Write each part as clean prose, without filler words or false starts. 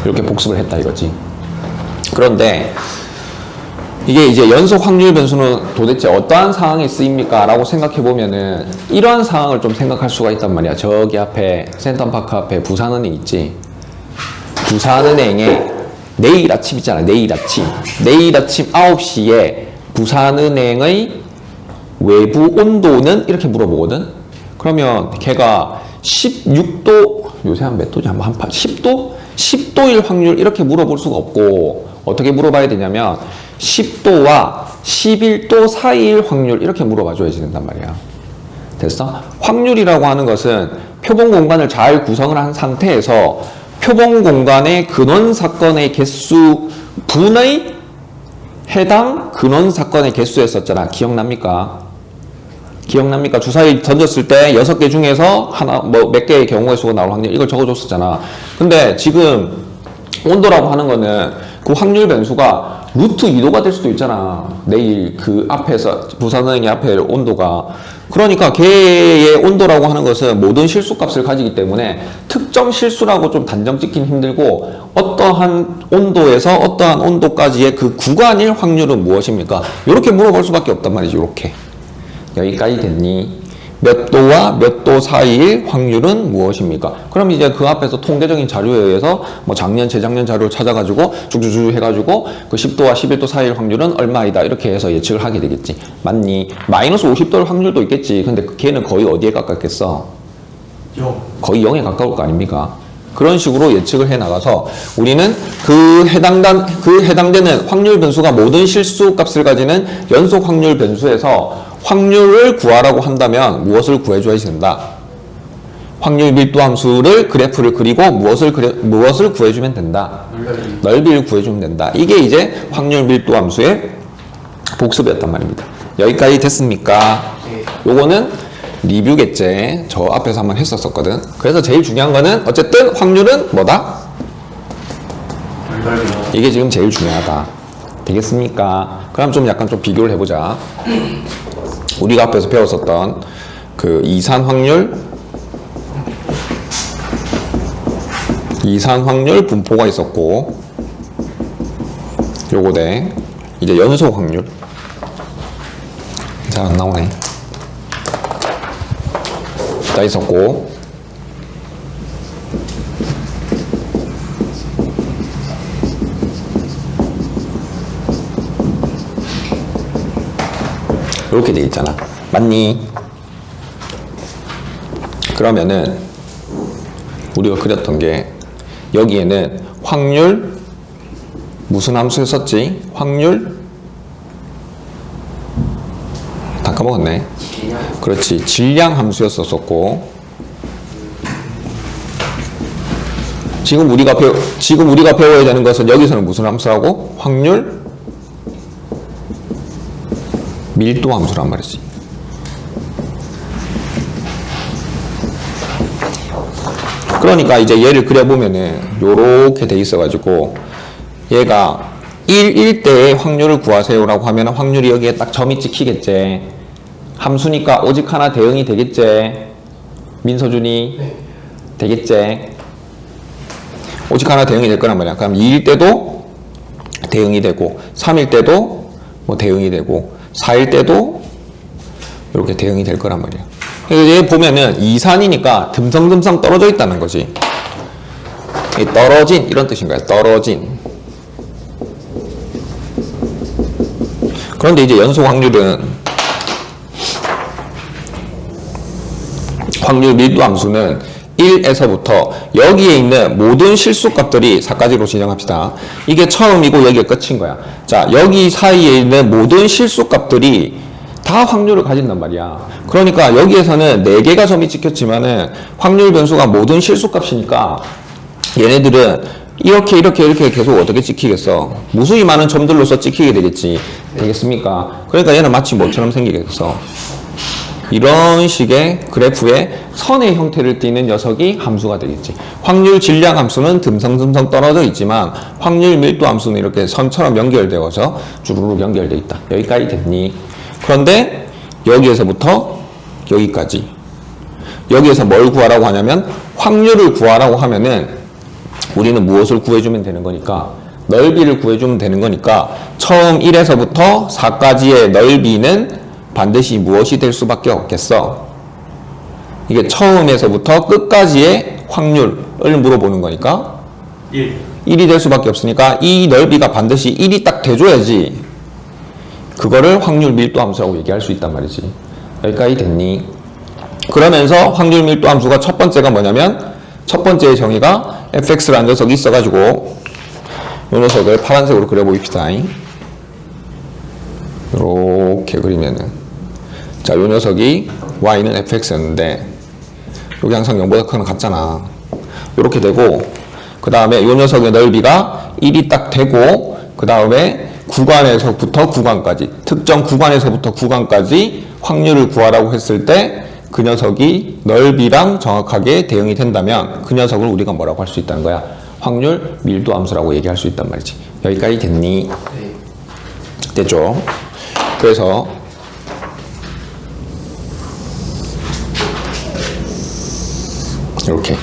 이렇게 복습을 했다 이거지. 그런데 이게 이제 연속 확률 변수는 도대체 어떠한 상황에 쓰입니까? 라고 생각해 보면은 이러한 상황을 좀 생각할 수가 있단 말이야. 저기 앞에 센텀파크 앞에 부산은행 있지. 부산은행에 내일 아침 있잖아. 내일 아침 9시에 부산은행의 외부 온도는 이렇게 물어보거든. 그러면 걔가 16도, 요새 한 몇 도지? 한 10도? 10도일 확률 이렇게 물어볼 수가 없고, 어떻게 물어봐야 되냐면 10도와 11도 사이일 확률 이렇게 물어봐줘야지 된단 말이야. 됐어? 확률이라고 하는 것은 표본 공간을 잘 구성을 한 상태에서 표본 공간의 근원 사건의 개수 분의 해당 근원 사건의 개수였었잖아. 기억납니까? 기억납니까? 주사위 던졌을 때 6개 중에서 하나, 뭐 몇 개의 경우의 수가 나올 확률, 이걸 적어줬었잖아. 근데 지금 온도라고 하는 거는 그 확률 변수가 루트 2도가 될 수도 있잖아. 내일 그 앞에서, 부산은행의 앞에 온도가. 그러니까 걔의 온도라고 하는 것은 모든 실수값을 가지기 때문에 특정 실수라고 좀 단정 짓긴 힘들고, 어떠한 온도에서 어떠한 온도까지의 그 구간일 확률은 무엇입니까? 이렇게 물어볼 수밖에 없단 말이죠. 이렇게. 여기까지 됐니? 몇 도와 몇 도 사이일 확률은 무엇입니까? 그럼 이제 그 앞에서 통계적인 자료에 의해서 뭐 작년, 재작년 자료를 찾아가지고 쭉쭉쭉 해가지고 그 10도와 11도 사이일 확률은 얼마이다 이렇게 해서 예측을 하게 되겠지. 맞니? 마이너스 50도일 확률도 있겠지. 근데 걔는 거의 어디에 가깝겠어? 0. 거의 0에 가까울 거 아닙니까? 그런 식으로 예측을 해 나가서 우리는 그 해당되는 확률 변수가 모든 실수 값을 가지는 연속 확률 변수에서 확률을 구하라고 한다면 무엇을 구해줘야 된다? 확률 밀도 함수를 그래프를 그리고 무엇을 구해주면 된다? 넓이를 구해주면 된다. 이게 이제 확률 밀도 함수의 복습이었단 말입니다. 여기까지 됐습니까? 요거는 리뷰겠지. 저 앞에서 한번 했었거든. 그래서 제일 중요한 거는 어쨌든 확률은 뭐다? 이게 지금 제일 중요하다. 되겠습니까? 그럼 좀 약간 좀 비교를 해보자. 우리가 앞에서 배웠었던 그 이산 확률 분포가 있었고, 요거 대 이제 연속 확률. 잘 안 나오네. 다 있었고, 이렇게 돼 있잖아. 맞니? 그러면은 우리가 그렸던 게 여기에는 확률 무슨 함수 썼지? 확률 다 까먹었네. 그렇지. 질량 함수였었고, 지금 우리가 배워야 되는 것은 여기서는 무슨 함수라고? 확률 밀도 함수란 말이지. 그러니까 이제 얘를 그려보면은 요렇게 돼 있어가지고 얘가 1일 때의 확률을 구하세요라고 하면 확률이 여기에 딱 점이 찍히겠지. 함수니까 오직 하나 대응이 되겠지. 민서준이? 네. 되겠지. 오직 하나 대응이 될 거란 말이야. 그럼 2일 때도 대응이 되고, 3일 때도 뭐 대응이 되고, 4일 때도 이렇게 대응이 될 거란 말이야. 그래서 얘 보면은 이산이니까 듬성듬성 떨어져 있다는 거지. 떨어진 이런 뜻인 거야. 떨어진. 그런데 이제 연속 확률은 확률 밀도 함수는 1에서부터 여기에 있는 모든 실수값들이 4가지로 진행합시다. 이게 처음이고 여기가 끝인 거야. 자, 여기 사이에 있는 모든 실수값들이 다 확률을 가진단 말이야. 그러니까 여기에서는 4개가 점이 찍혔지만은 확률 변수가 모든 실수값이니까 얘네들은 이렇게 계속 어떻게 찍히겠어? 무수히 많은 점들로서 찍히게 되겠지. 되겠습니까? 그러니까 얘는 마치 뭐처럼 생기겠어? 이런 식의 그래프의 선의 형태를 띠는 녀석이 함수가 되겠지. 확률 질량 함수는 듬성듬성 떨어져 있지만 확률 밀도 함수는 이렇게 선처럼 연결되어서 주르륵 연결되어 있다. 여기까지 됐니? 그런데 여기에서부터 여기까지, 여기에서 뭘 구하라고 하냐면 확률을 구하라고 하면은 우리는 무엇을 구해주면 되는 거니까 넓이를 구해주면 되는 거니까 처음 1에서부터 4까지의 넓이는 반드시 무엇이 될 수밖에 없겠어. 이게 처음에서부터 끝까지의 확률을 물어보는 거니까 1이 될 수밖에 없으니까 이 넓이가 반드시 1이 딱 돼줘야지 그거를 확률 밀도 함수라고 얘기할 수 있단 말이지. 여기까지 됐니? 그러면서 확률 밀도 함수가 첫 번째가 뭐냐면 첫 번째의 정의가 fx라는 녀석이 있어가지고 이 녀석을 파란색으로 그려봅시다. 이렇게 그리면은 자, 이 녀석이 y는 fx였는데 여기 항상 0보다 크거나 같잖아. 이렇게 되고 그 다음에 이 녀석의 넓이가 1이 딱 되고 그 다음에 구간에서부터 구간까지 특정 구간에서부터 구간까지 확률을 구하라고 했을 때 그 녀석이 넓이랑 정확하게 대응이 된다면 그 녀석을 우리가 뭐라고 할 수 있다는 거야? 확률 밀도 함수라고 얘기할 수 있단 말이지. 여기까지 됐니? 네. 됐죠? 그래서 이렇게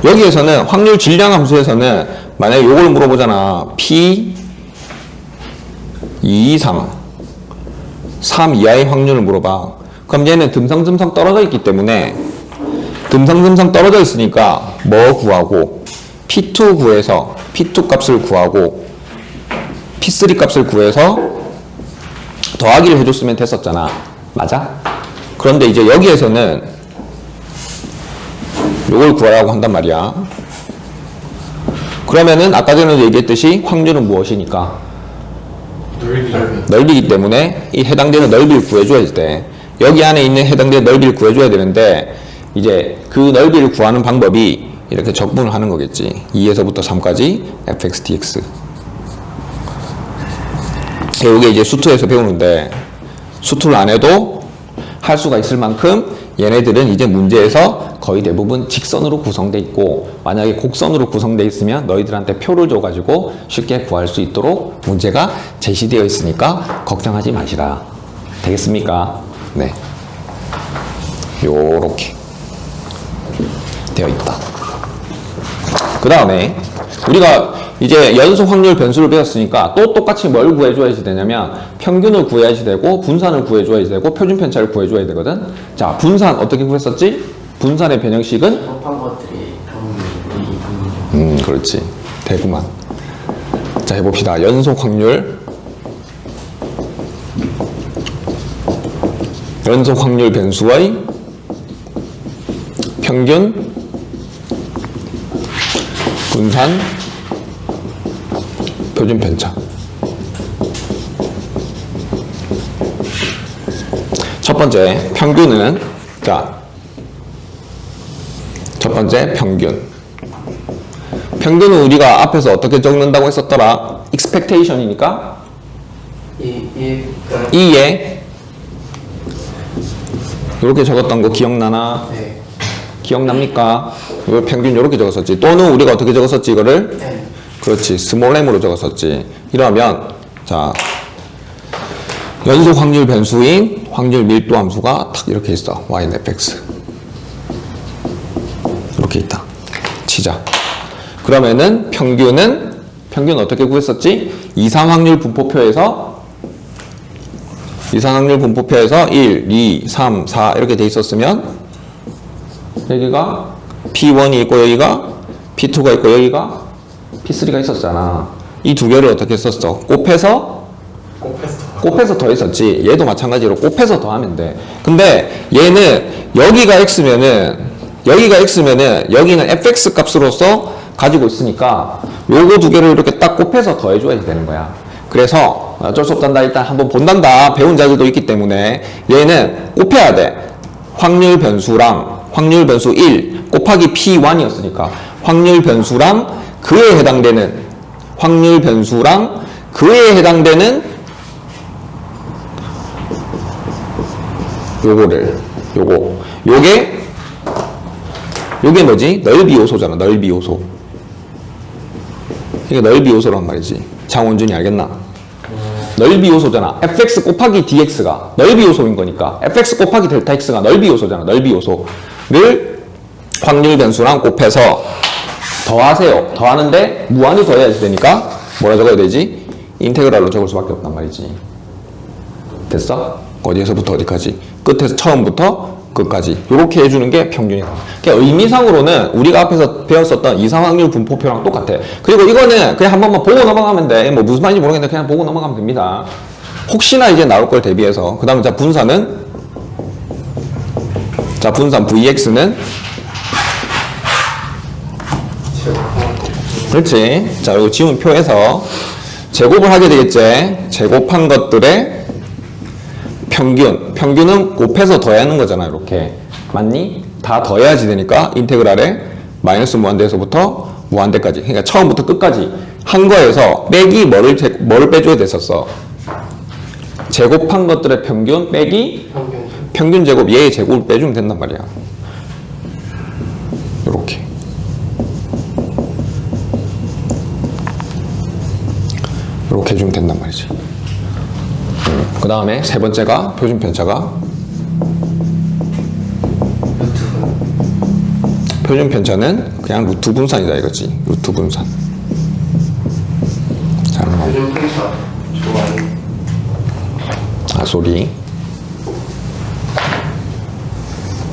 여기에서는 확률 질량 함수에서는 만약에 요걸 물어보잖아. P 2 이상 3 이하의 확률을 물어봐. 그럼 얘는 듬성듬성 떨어져 있기 때문에 듬성듬성 떨어져 있으니까 뭐 구하고 P2 구해서 P2 값을 구하고 P3 값을 구해서 더하기를 해줬으면 됐었잖아. 맞아? 그런데 이제 여기에서는 요걸 구하라고 한단 말이야. 그러면은 아까 전에도 얘기했듯이 확률은 무엇이니까? 넓이기 때문에 이 해당되는 넓이를 구해줘야 돼. 여기 안에 있는 해당되는 넓이를 구해줘야 되는데 이제 그 넓이를 구하는 방법이 이렇게 적분을 하는 거겠지. 2에서부터 3까지 fx dx. 이게 이제 수투에서 배우는데 수투를 안 해도 할 수가 있을 만큼 얘네들은 이제 문제에서 거의 대부분 직선으로 구성돼 있고 만약에 곡선으로 구성돼 있으면 너희들한테 표를 줘가지고 쉽게 구할 수 있도록 문제가 제시되어 있으니까 걱정하지 마시라. 되겠습니까? 네. 요렇게 되어 있다. 그 다음에 우리가 이제 연속 확률 변수를 배웠으니까 또 똑같이 뭘 구해줘야지 되냐면 평균을 구해야지 되고 분산을 구해줘야지 되고 표준 편차를 구해줘야 되거든. 자, 분산 어떻게 구했었지? 분산의 변형식은? 곱한 것들이 평균이 그렇지. 되구만. 자, 해봅시다. 연속 확률 변수의 평균 분산 표준 편차. 첫 번째 평균은 자, 첫 번째 평균은 우리가 앞에서 어떻게 적는다고 했었더라? expectation이니까 이에 이렇게 적었던 거 기억나나? 네. 기억납니까? 이거 평균 이렇게 적었었지. 또는 우리가 어떻게 적었었지 이거를? 네. 그렇지. 스몰 m으로 적었었지. 이러면 자, 연속 확률 변수인 확률 밀도 함수가 탁 이렇게 있어. y는 fx 이렇게 있다. 치자. 그러면은 평균은 어떻게 구했었지? 이상확률 분포표에서 1, 2, 3, 4 이렇게 돼 있었으면 여기가 P1이 있고 여기가 P2가 있고 여기가 P3가 있었잖아. 이 두 개를 어떻게 썼어? 곱해서 더했었지. 얘도 마찬가지로 곱해서 더하면 돼. 근데 얘는 여기가 x면은 여기는 fx 값으로서 가지고 있으니까 요거 두 개를 이렇게 딱 곱해서 더해줘야 되는 거야. 그래서 어쩔 수 없단다. 일단 한번 본단다. 배운 자들도 있기 때문에 얘는 곱해야 돼. 확률 변수 1 곱하기 P1이었으니까 확률 변수랑 그에 해당되는 요게 뭐지? 넓이 요소잖아. 넓이 요소. 이게 넓이 요소란 말이지. 장원준이 알겠나? 넓이 요소잖아. fx 곱하기 dx가 넓이 요소인 거니까 fx 곱하기 델타 x가 넓이 요소잖아. 넓이 요소를 확률 변수랑 곱해서 더하세요. 더하는데 무한히 더해야지 되니까 뭐라 적어야 되지? 인테그랄로 적을 수밖에 없단 말이지. 됐어? 어디에서부터 어디까지? 끝에서 처음부터 끝까지 이렇게 해주는 게 평균이다. 그러니까 의미상으로는 우리가 앞에서 배웠었던 이상확률 분포표랑 똑같아. 그리고 이거는 그냥 한 번만 보고 넘어가면 돼. 뭐 무슨 말인지 모르겠는데 그냥 보고 넘어가면 됩니다. 혹시나 이제 나올 걸 대비해서. 그 다음에 자 분산은, 자 분산 Vx는, 그렇지. 자 이거 지운 표에서 제곱을 하게 되겠지. 제곱한 것들의 평균은 곱해서 더하는 거잖아. 이렇게 맞니? 다 더해야지 되니까 인테그랄에 마이너스 무한대에서부터 무한대까지, 그러니까 처음부터 끝까지 한 거에서 빼기 뭐를 빼줘야 됐었어? 제곱한 것들의 평균 빼기 평균 제곱, 얘의 제곱을 빼주면 된단 말이야. 이렇게 해주면 된단 말이지. 그 다음에 세 번째가 표준 편차가, 표준 편차는 그냥 루트 분산이다 이거지. 루트 분산. 표준 편차 좋아요. 아 소리.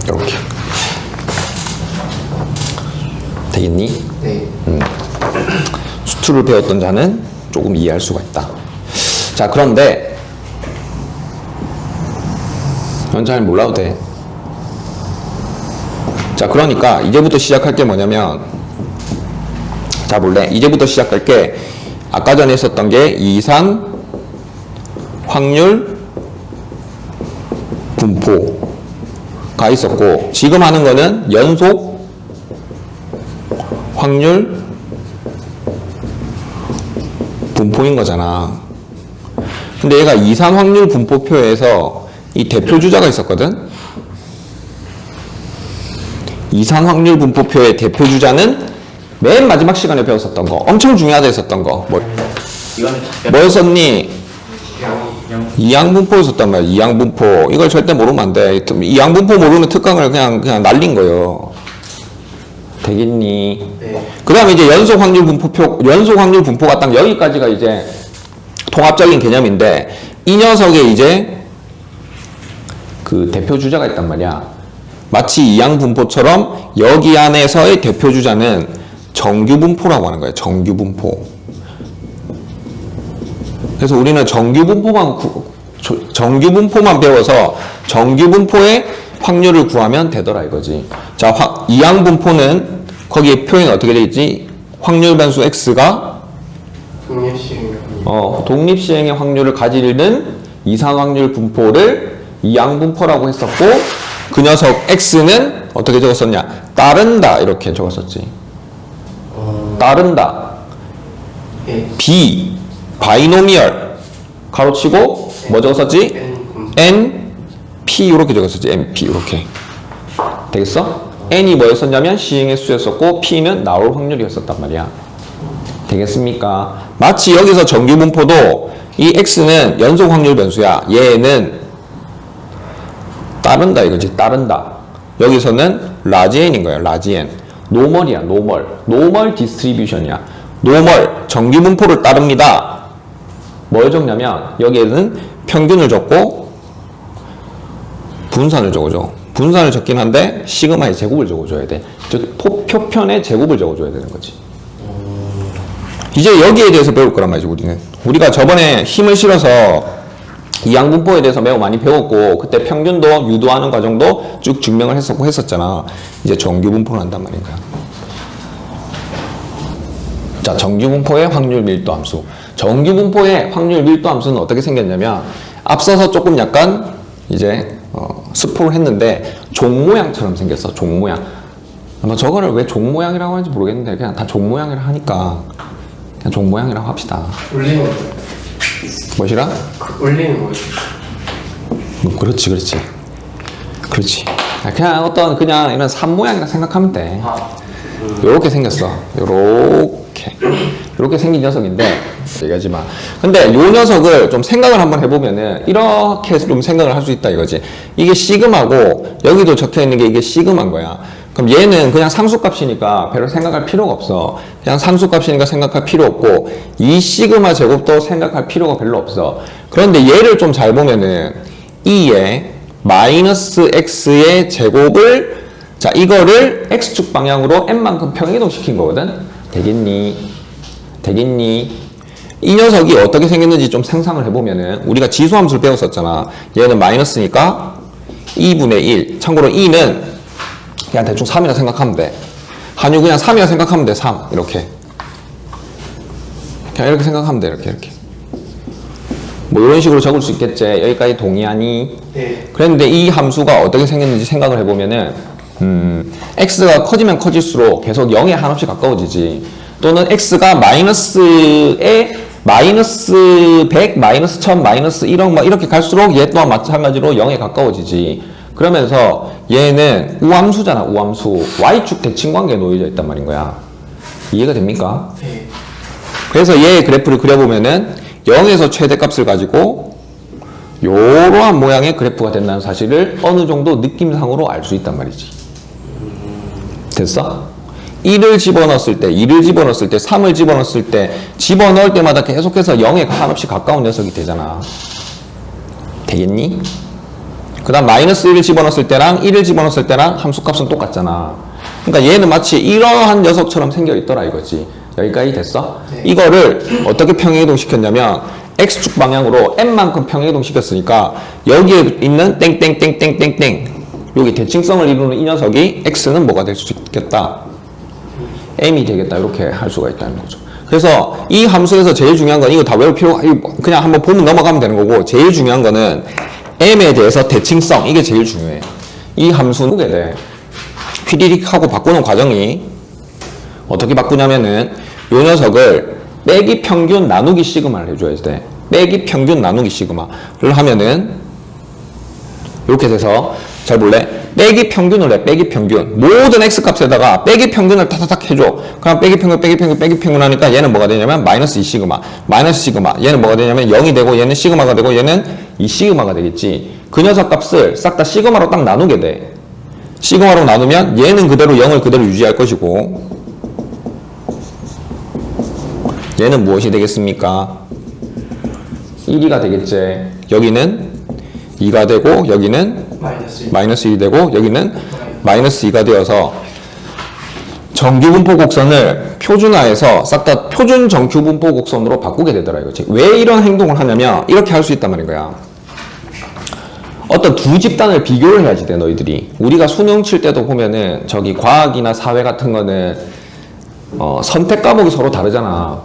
이렇게 되겠니? 네. 수투를 배웠던 자는 조금 이해할 수가 있다. 자 그런데 넌 잘 몰라도 돼. 자 그러니까 이제부터 시작할 게 뭐냐면, 자 볼래? 이제부터 시작할 게 아까 전에 했었던 게 이상 확률 분포가 있었고, 지금 하는 거는 연속 확률 분포인 거잖아. 근데 얘가 이상 확률 분포표에서 이 대표 주자가 있었거든. 이상 확률 분포표의 대표 주자는 맨 마지막 시간에 배웠었던 거, 엄청 중요하다 했었던 거. 뭐였었니? 이항분포였었단 말이야. 이항분포. 이걸 절대 모르면 안 돼. 이항분포 모르면 특강을 그냥 날린 거예요. 되겠니? 네. 그 다음에 이제 연속 확률 분포가 딱 여기까지가 이제 통합적인 개념인데, 이 녀석에 이제 그 대표 주자가 있단 말이야. 마치 이항 분포처럼 여기 안에서의 대표 주자는 정규 분포라고 하는 거예요. 정규 분포. 그래서 우리는 정규 분포만 배워서 정규 분포의 확률을 구하면 되더라 이거지. 자, 이항 분포는 거기에 표현이 어떻게 되어 있지? 확률 변수 x가 독립시행의 확률을 가지는 이상 확률 분포를 이항 분포라고 했었고, 그 녀석 x는 어떻게 적었었냐? 따른다 이렇게 적었었지. 따른다. b 바이노미얼 가로치고 뭐 적었었지? n p 이렇게 적었었지. n p 이렇게 되겠어? n이 뭐였었냐면 시행의 수였었고 p는 나올 확률이었었단 말이야. 되겠습니까? 마치 여기서 정규 분포도 이 x는 연속 확률 변수야. 얘는 따른다 이거지. 따른다. 여기서는 라지 n인 거야. 라지 n. 노멀이야. 노멀 디스트리뷰션이야. 노멀 정규 분포를 따릅니다. 뭘 적냐면 여기에는 평균을 적고 분산을 적어줘. 분산을 적긴 한데 시그마의 제곱을 적어줘야 돼. 즉 표편의 제곱을 적어줘야 되는 거지. 이제 여기에 대해서 배울 거란 말이지. 우리가 저번에 힘을 실어서 이항분포에 대해서 매우 많이 배웠고, 그때 평균도 유도하는 과정도 쭉 증명을 했었잖아. 이제 정규분포를 한단 말인 거야. 자, 정규분포의 확률 밀도 함수. 정규분포의 확률 밀도 함수는 어떻게 생겼냐면, 앞서서 조금 약간 이제 스포를 했는데 종 모양처럼 생겼어. 종 모양. 아마 저거를 왜 종 모양이라고 하는지 모르겠는데 그냥 다 종 모양이라 하니까 그냥 종 모양이라고 합시다. 올리는 거. 뭐시라? 올리는 거. 그렇지. 그냥 어떤 그냥 이런 산 모양이라 생각하면 돼. 요렇게 생겼어. 요렇게 생긴 녀석인데 얘기하지 마. 근데 요 녀석을 좀 생각을 한번 해보면은 이렇게 좀 생각을 할 수 있다 이거지. 이게 시그마고 여기도 적혀 있는 게 이게 시그마인 거야. 그럼 얘는 그냥 상수값이니까 별로 생각할 필요가 없어. 그냥 상수값이니까 생각할 필요 없고 이 시그마 제곱도 생각할 필요가 별로 없어. 그런데 얘를 좀 잘 보면은 2에 마이너스 x의 제곱을 자 이거를 x축 방향으로 n만큼 평행이동시킨 거거든. 되겠니? 되겠니? 이 녀석이 어떻게 생겼는지 좀 상상을 해보면은 우리가 지수함수를 배웠었잖아. 얘는 마이너스니까 2분의 1. 참고로 2는 그냥 대충 3이라 생각하면 돼. 한유 그냥 3이라 생각하면 돼. 3 이렇게 그냥 이렇게 생각하면 돼. 이렇게 뭐 이런 식으로 적을 수 있겠지. 여기까지 동의하니? 네. 그런데 이 함수가 어떻게 생겼는지 생각을 해보면은 x가 커지면 커질수록 계속 0에 한없이 가까워지지. 또는 x가 마이너스에 마이너스 100, 마이너스 1000, 마이너스 1억 막 이렇게 갈수록 얘 또한 마찬가지로 0에 가까워지지. 그러면서 얘는 우함수잖아. 우함수. y축 대칭관계에 놓여져 있단 말인 거야. 이해가 됩니까? 네. 그래서 얘의 그래프를 그려보면은 0에서 최대값을 가지고 요러한 모양의 그래프가 된다는 사실을 어느 정도 느낌상으로 알 수 있단 말이지. 됐어? 1을 집어넣었을 때, 2를 집어넣었을 때, 3을 집어넣었을 때 집어넣을 때마다 계속해서 0에 한없이 가까운 녀석이 되잖아. 되겠니? 그 다음 마이너스 1을 집어넣었을 때랑 1을 집어넣었을 때랑 함수값은 똑같잖아. 그러니까 얘는 마치 이러한 녀석처럼 생겨 있더라 이거지. 여기까지 됐어? 네. 이거를 어떻게 평행이동 시켰냐면 x축 방향으로 n만큼 평행이동 시켰으니까 여기에 있는 땡땡땡땡땡땡 여기 대칭성을 이루는 이 녀석이 x는 뭐가 될 수 있겠다? m이 되겠다. 이렇게 할 수가 있다는 거죠. 그래서 이 함수에서 제일 중요한 건 이거 다 외울 필요가 그냥 한번 보면 넘어가면 되는 거고 제일 중요한 거는 m에 대해서 대칭성 이게 제일 중요해. 이 함수는 보게 돼. 휘리릭 하고 바꾸는 과정이 어떻게 바꾸냐면은 요 녀석을 빼기 평균 나누기 시그마를 해줘야 돼. 빼기 평균 나누기 시그마를 하면은 이렇게 돼서 잘 볼래? 빼기 평균을 해. 빼기 평균. 모든 x값에다가 빼기 평균을 타타닥 해줘. 그럼 빼기 평균 하니까 얘는 뭐가 되냐면 마이너스 2 시그마. 마이너스 시그마. 얘는 뭐가 되냐면 0이 되고 얘는 시그마가 되고 얘는 2 시그마가 되겠지. 그 녀석 값을 싹 다 시그마로 딱 나누게 돼. 시그마로 나누면 얘는 그대로 0을 그대로 유지할 것이고 얘는 무엇이 되겠습니까? 1이가 되겠지. 여기는 2가 되고 여기는 마이너스 1이 되고 여기는 마이너스 2가 되어서 정규분포 곡선을 표준화해서 싹 다 표준 정규분포 곡선으로 바꾸게 되더라 이거지. 왜 이런 행동을 하냐면 이렇게 할 수 있단 말인 거야. 어떤 두 집단을 비교를 해야지 돼 너희들이. 우리가 수능 칠 때도 보면은 저기 과학이나 사회 같은 거는 선택 과목이 서로 다르잖아.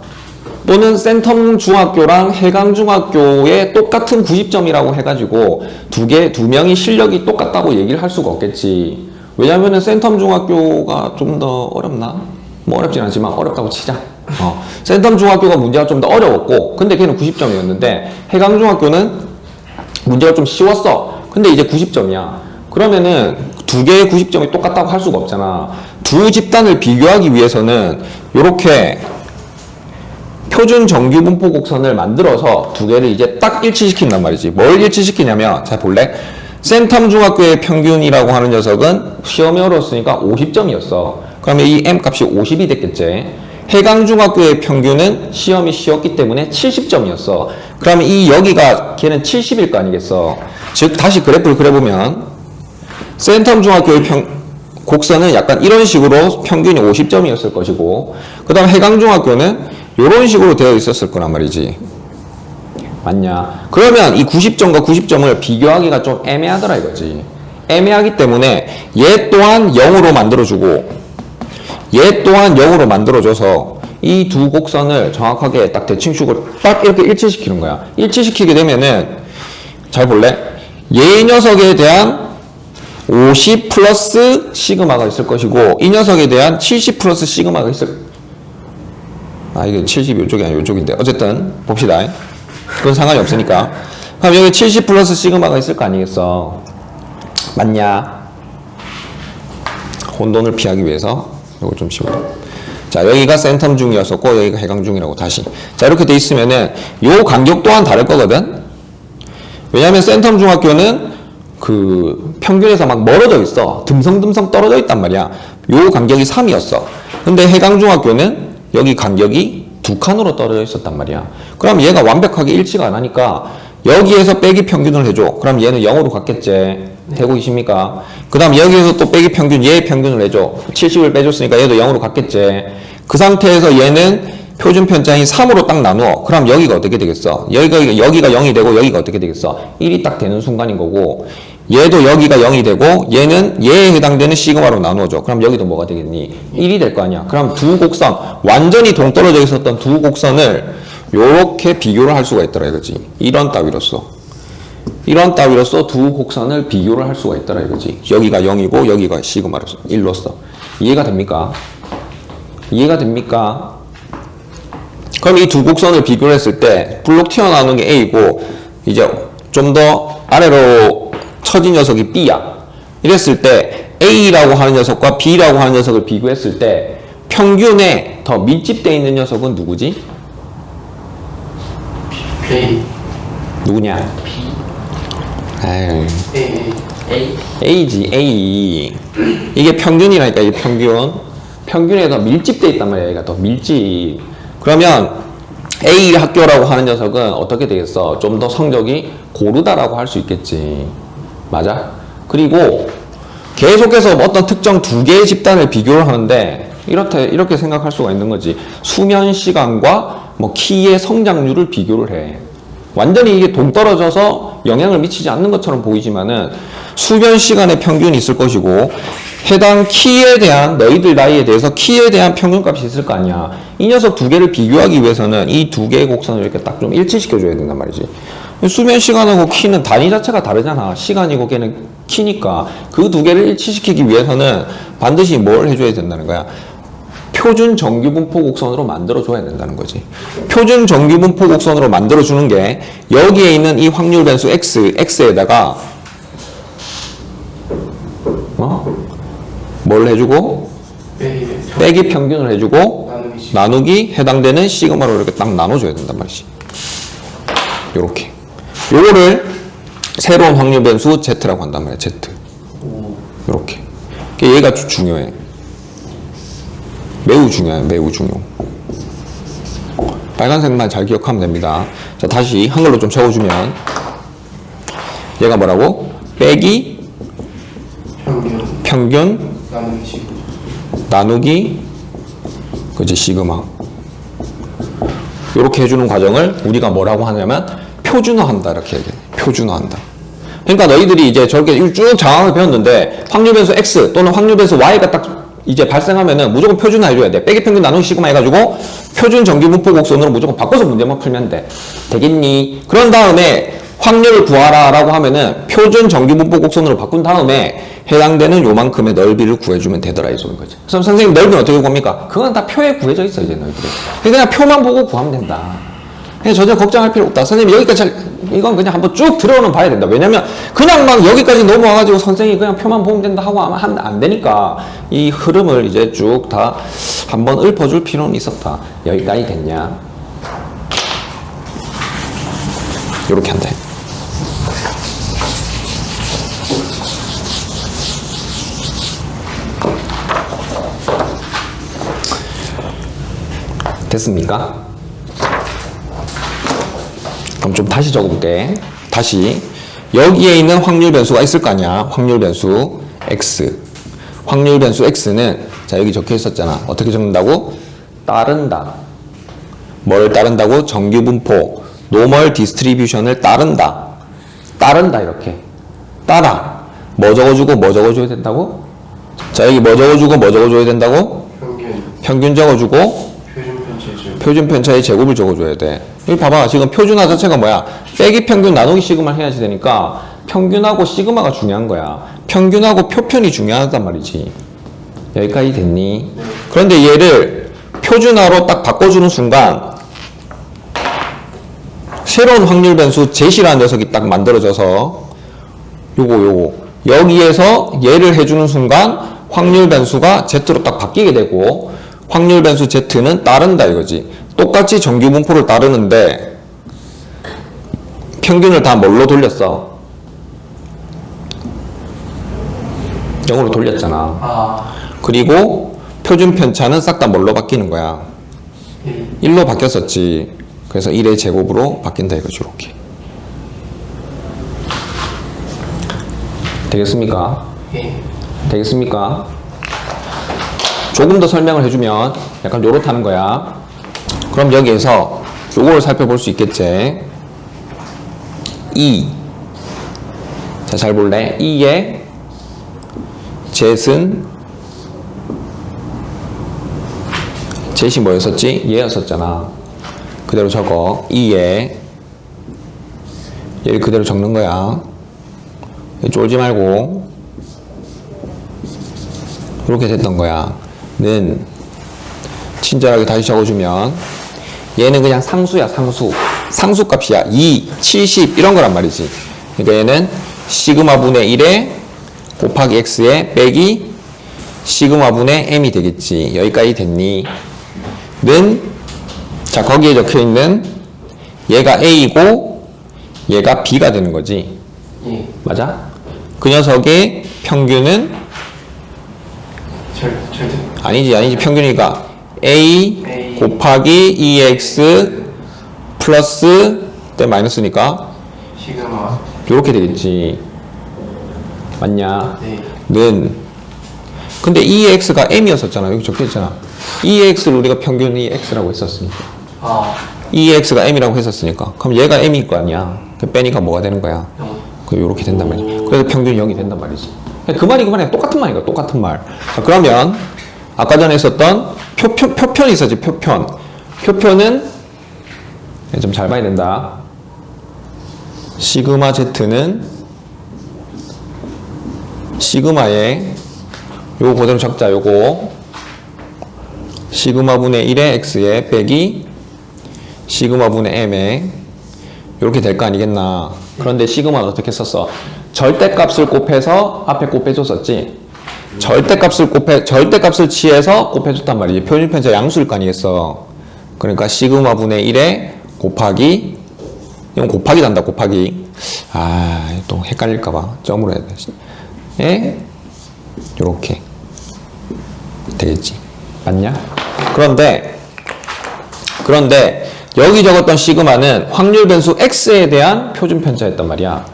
또는 센텀 중학교랑 해강 중학교의 똑같은 90점이라고 해가지고 두 명이 실력이 똑같다고 얘기를 할 수가 없겠지. 왜냐면은 센텀 중학교가 좀 더 어렵나? 뭐 어렵진 않지만 어렵다고 치자. 센텀 중학교가 문제가 좀 더 어려웠고, 근데 걔는 90점이었는데 해강 중학교는 문제가 좀 쉬웠어. 근데 이제 90점이야. 그러면은 두 개의 90점이 똑같다고 할 수가 없잖아. 두 집단을 비교하기 위해서는 요렇게 표준 정규 분포 곡선을 만들어서 두 개를 이제 딱 일치시킨단 말이지. 뭘 일치시키냐면, 자 볼래? 센텀 중학교의 평균이라고 하는 녀석은 시험이 어려웠으니까 50점이었어. 그러면 이 m 값이 50이 됐겠지. 해강 중학교의 평균은 시험이 쉬웠기 때문에 70점이었어. 그러면 이 여기가 걔는 70일 거 아니겠어. 즉 다시 그래프를 그려보면 센텀 중학교의 곡선은 약간 이런 식으로 평균이 50점이었을 것이고, 그 다음 해강 중학교는 이런 식으로 되어 있었을 거란 말이지. 맞냐? 그러면 이 90점과 90점을 비교하기가 좀 애매하더라 이거지. 애매하기 때문에 얘 또한 0으로 만들어주고 얘 또한 0으로 만들어줘서 이 두 곡선을 정확하게 딱 대칭축을 딱 이렇게 일치시키는 거야. 일치시키게 되면은 잘 볼래? 얘 녀석에 대한 50 플러스 시그마가 있을 것이고 이 녀석에 대한 70 플러스 시그마가 있을. 이게 70 이쪽이 아니라 이쪽인데 어쨌든 봅시다. 그건 상관이 없으니까. 그럼 여기 70 플러스 시그마가 있을 거 아니겠어. 맞냐? 혼돈을 피하기 위해서 이거 좀 지워. 자, 여기가 센텀 중이었었고 여기가 해강 중이라고 다시. 자, 이렇게 돼 있으면은 요 간격 또한 다를 거거든. 왜냐면 센텀 중학교는 그 평균에서 막 멀어져 있어. 듬성듬성 떨어져 있단 말이야. 요 간격이 3이었어. 근데 해강중학교는 여기 간격이 2칸으로 떨어져 있었단 말이야. 그럼 얘가 완벽하게 일치가 안 하니까 여기에서 빼기 평균을 해줘. 그럼 얘는 0으로 갔겠지. 되고 계십니까? 그 다음 여기에서 또 빼기 평균, 얘의 평균을 해줘. 70을 빼줬으니까 얘도 0으로 갔겠지. 그 상태에서 얘는 표준 편차인 3으로 딱 나누어. 그럼 여기가 어떻게 되겠어? 여기가 0이 되고 여기가 어떻게 되겠어? 1이 딱 되는 순간인 거고, 얘도 여기가 0이 되고 얘는 얘에 해당되는 시그마로 나누어줘. 그럼 여기도 뭐가 되겠니? 1이 될 거 아니야. 그럼 두 곡선, 완전히 동떨어져 있었던 두 곡선을 요렇게 비교를 할 수가 있더라 이거지. 이런 따위로서 두 곡선을 비교를 할 수가 있더라 이거지. 여기가 0이고 여기가 시그마로서 1로서. 이해가 됩니까? 이해가 됩니까? 그럼 이 두 곡선을 비교를 했을 때 블록 튀어나오는 게 A고 이제 좀 더 아래로 처진 녀석이 B야. 이랬을 때 A라고 하는 녀석과 B라고 하는 녀석을 비교했을 때 평균에 더 밀집되어 있는 녀석은 누구지? A. 누구냐? 아유, A. A지, A. 이게 평균이라니까, 이게 평균. 평균에 더 밀집되어 있단 말이야, 얘가 더 밀집. 그러면 A 학교라고 하는 녀석은 어떻게 되겠어? 좀 더 성적이 고르다라고 할 수 있겠지. 맞아? 그리고 계속해서 어떤 특정 두 개의 집단을 비교를 하는데 이렇게 생각할 수가 있는 거지. 수면 시간과 뭐 키의 성장률을 비교를 해. 완전히 이게 동떨어져서 영향을 미치지 않는 것처럼 보이지만은 수면 시간의 평균이 있을 것이고 해당 키에 대한 너희들 나이에 대해서 키에 대한 평균값이 있을 거 아니야. 이 녀석 두 개를 비교하기 위해서는 이 두 개의 곡선을 이렇게 딱 좀 일치시켜 줘야 된단 말이지. 수면 시간하고 키는 단위 자체가 다르잖아. 시간이고 걔는 키니까 그 두 개를 일치시키기 위해서는 반드시 뭘 해줘야 된다는 거야. 표준 정규분포 곡선으로 만들어줘야 된다는 거지. 표준 정규분포 곡선으로 만들어주는 게 여기에 있는 이 확률 변수 x에다가 뭘 해주고 빼기 평균을 해주고 나누기 해당되는 시그마로 이렇게 딱 나눠줘야 된단 말이지. 요렇게 요거를 새로운 확률 변수 z라고 한단 말이야. z 요렇게. 얘가 중요해. 매우 중요해. 매우 중요. 빨간색만 잘 기억하면 됩니다. 자, 다시 한글로 좀 적어주면 얘가 뭐라고? 빼기 평균 나누기 그지 시그마. 이렇게 해주는 과정을 우리가 뭐라고 하냐면 표준화한다 이렇게 얘기해. 표준화한다. 그러니까 너희들이 이제 저렇게 쭉 장학을 배웠는데 확률 변수 x 또는 확률 변수 y가 딱 이제 발생하면은 무조건 표준화 해줘야 돼. 빼기 평균 나누기 시그마 해가지고 표준 정규분포 곡선으로 무조건 바꿔서 문제만 풀면 돼. 되겠니? 그런 다음에 확률을 구하라 라고 하면은 표준 정규분포 곡선으로 바꾼 다음에 해당되는 요만큼의 넓이를 구해주면 되더라 이 소리인 거지. 그럼 선생님 넓이는 어떻게 구합니까? 그건 다 표에 구해져 있어 이제 너희들이. 그냥 표만 보고 구하면 된다. 그냥 전혀 걱정할 필요 없다. 선생님 여기까지 이건 그냥 한번 쭉 들어오는 봐야 된다. 왜냐면 그냥 막 여기까지 넘어와가지고 선생님이 그냥 표만 보면 된다 하고 하면 안 되니까 이 흐름을 이제 쭉 다 한번 읊어줄 필요는 있었다. 여기까지 됐냐? 요렇게 한다. 됐습니까? 그럼 좀 다시 적어볼게. 다시 여기에 있는 확률 변수가 있을 거 아니야. 확률 변수 x. 확률 변수 x는 자 여기 적혀 있었잖아. 어떻게 적는다고? 따른다. 뭘 따른다고? 정규분포 노멀 디스트리뷰션을 따른다. 따른다 이렇게. 따라. 뭐 적어주고 뭐 적어줘야 된다고? 자 여기 뭐 적어주고 뭐 적어줘야 된다고? 평균 적어주고 표준 편차의 제곱을 적어줘야 돼. 여기 봐봐. 지금 표준화 자체가 뭐야? 빼기 평균 나누기 시그마를 해야지 되니까 평균하고 시그마가 중요한 거야. 평균하고 표편이 중요하단 말이지. 여기까지 됐니? 그런데 얘를 표준화로 딱 바꿔주는 순간 새로운 확률 변수 z라는 녀석이 딱 만들어져서 요거 여기에서 얘를 해주는 순간 확률 변수가 z로 딱 바뀌게 되고 확률 변수 z는 따른다 이거지. 똑같이 정규분포를 따르는데 평균을 다 뭘로 돌렸어? 0으로 돌렸잖아. 아, 그리고 표준 편차는 싹 다 뭘로 바뀌는 거야? 1. 1로 바뀌었었지. 그래서 1의 제곱으로 바뀐다 이거죠. 이렇게. 되겠습니까? 예. 되겠습니까? 조금 더 설명을 해주면 약간 요렇다는 거야. 그럼 여기에서 요걸 살펴볼 수 있겠지. 2. 자, 잘 볼래? 2의 젯은 젯이 뭐였었지? 얘였었잖아. 그대로 적어. 2의 얘를 그대로 적는 거야. 쫄지 말고 이렇게 됐던 거야. 는 친절하게 다시 적어주면 얘는 그냥 상수야. 상수 값이야. 2, 70 이런 거란 말이지. 그러니까 얘는 시그마 분의 1에 곱하기 x에 빼기 시그마 분의 m이 되겠지. 여기까지 됐니? 는 자, 거기에 적혀있는 얘가 a이고 얘가 b가 되는 거지. 예. 맞아? 그 녀석의 평균은 절대. 아니지. 평균이니까 a 곱하기 2x 플러스 때 마이너스니까 시그마. 이렇게 되겠지. 맞냐? 네. 는 근데 2x가 m이었었잖아. 여기 적혀있잖아. 2x를 우리가 평균이 x라고 했었으니까 아, 2x가 m이라고 했었으니까 그럼 얘가 m일 거 아니야. 그 빼니까 뭐가 되는 거야? 0. 이렇게 된단 말이지. 그래서 평균이 0이 된단 말이지. 그 말이 그 말이야. 똑같은 말이야. 똑같은 말. 자, 그러면 아까 전에 있었던 표편이 있었지. 표편은 좀 잘 봐야 된다. 시그마 z는 시그마에 요거 그대로 적자. 요거 시그마 분의 1에 x에 빼기 시그마 분의 m에 이렇게 될 거 아니겠나. 그런데 시그마는 어떻게 썼어? 절대값을 곱해서 앞에 곱해줬었지. 절대값을 취해서 곱해줬단 말이지. 표준편차 양수일 거 아니겠어. 그러니까 시그마 분의 1에 곱하기 이건 곱하기 단다. 곱하기. 아, 또 헷갈릴까봐 점으로 해야 돼. 에 요렇게 되겠지. 맞냐? 그런데 여기 적었던 시그마는 확률 변수 x에 대한 표준 편차였단 말이야.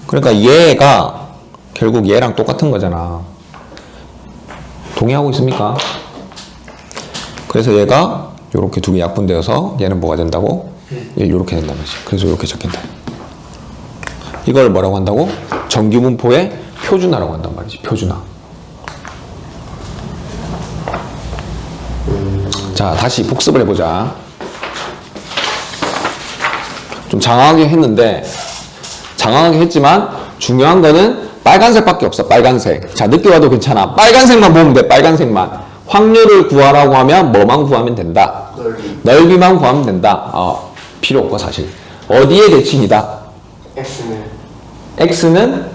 그러니까 얘가 결국 얘랑 똑같은 거잖아. 동의하고 있습니까? 그래서 얘가 요렇게 두 개 약분되어서 얘는 뭐가 된다고? 얘 요렇게 된단 말이지. 그래서 요렇게 적힌다. 이걸 뭐라고 한다고? 정규분포의 표준화라고 한단 말이지. 표준화. 자, 다시 복습을 해보자. 좀 장황하게 했지만 중요한 거는 빨간색밖에 없어. 빨간색. 자, 늦게 와도 괜찮아. 빨간색만 보면 돼. 빨간색만. 확률을 구하라고 하면 뭐만 구하면 된다. 넓이만 구하면 된다. 필요 없고 사실. 어디에 대칭이다? X는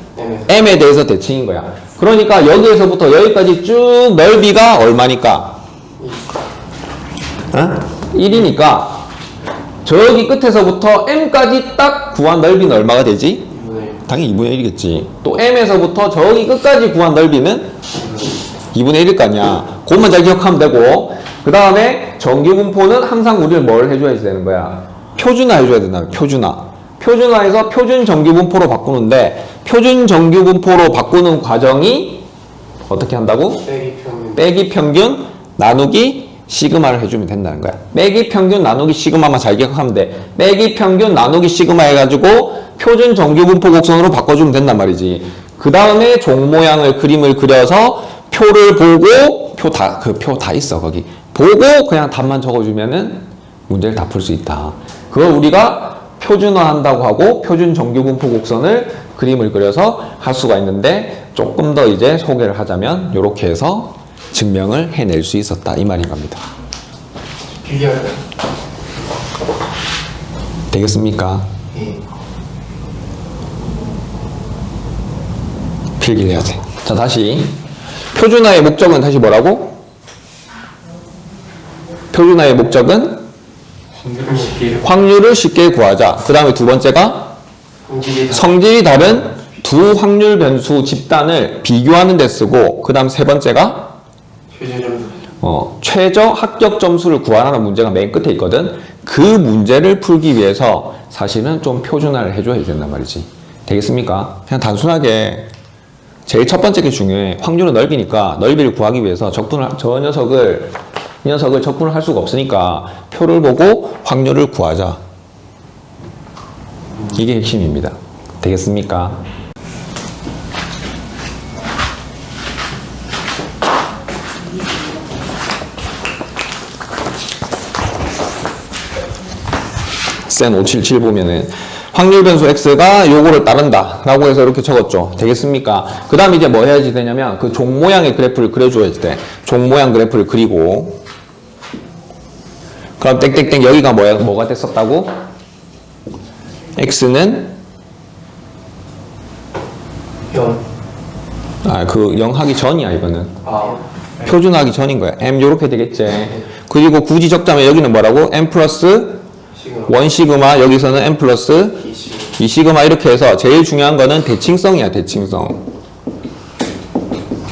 M에 대해서 대칭인 거야. 그러니까 여기에서부터 여기까지 쭉 넓이가 얼마니까? 1이니까 저기 끝에서부터 M까지 딱 구한 넓이는 얼마가 되지? 당연히 2분의 1이겠지. 또 M에서부터 저기 끝까지 구한 넓이는 2분의 1일 거 아니야. 그것만 잘 기억하면 되고, 그 다음에 정규분포는 항상 우리를 뭘 해줘야 되는 거야? 표준화 해줘야 된다. 표준화해서 표준 정규분포로 바꾸는데, 표준 정규분포로 바꾸는 과정이 어떻게 한다고? 빼기 평균 나누기 시그마를 해주면 된다는 거야. 빼기 평균 나누기 시그마만 잘 기억하면 돼. 빼기 평균 나누기 시그마 해가지고 표준 정규분포 곡선으로 바꿔주면 된단 말이지. 그 다음에 종 모양을 그림을 그려서 표를 보고 표 다 있어 거기. 보고 그냥 답만 적어주면은 문제를 다 풀 수 있다. 그걸 우리가 표준화한다고 하고 표준 정규분포 곡선을 그림을 그려서 할 수가 있는데 조금 더 이제 소개를 하자면 이렇게 해서 증명을 해낼 수 있었다 이 말인 겁니다. 되겠습니까? 필기를 해야 돼. 자, 다시 표준화의 목적은 다시 뭐라고? 표준화의 목적은 확률을 쉽게 구하자. 그 다음에 두 번째가 성질이 다른 두 두 확률 변수 집단을 비교하는 데 쓰고 그 다음 세 번째가 최저점수. 최저 합격 점수를 구하라는 문제가 맨 끝에 있거든. 그 문제를 풀기 위해서 사실은 좀 표준화를 해줘야 된단 말이지. 되겠습니까? 그냥 단순하게 제일 첫 번째 게 중요해. 확률은 넓이니까 넓이를 구하기 위해서 이 녀석을 적분을 할 수가 없으니까 표를 보고 확률을 구하자. 이게 핵심입니다. 되겠습니까? 센 577 보면은 확률 변수 x가 요거를 따른다 라고 해서 이렇게 적었죠. 되겠습니까? 그 다음 이제 뭐 해야지 되냐면 그 종 모양의 그래프를 그려줘야지 돼. 종 모양 그래프를 그리고 그럼 땡땡땡 여기가 뭐가 됐었다고? x는 0. 그 0 하기 전이야 이거는. 아. 표준화하기 전인 거야. m 요렇게 되겠지. 그리고 굳이 적자면 여기는 뭐라고? m 플러스 시그마. 1 시그마, 여기서는 m 플러스 2 시그마. 2 시그마 이렇게 해서 제일 중요한 거는 대칭성이야. 대칭성.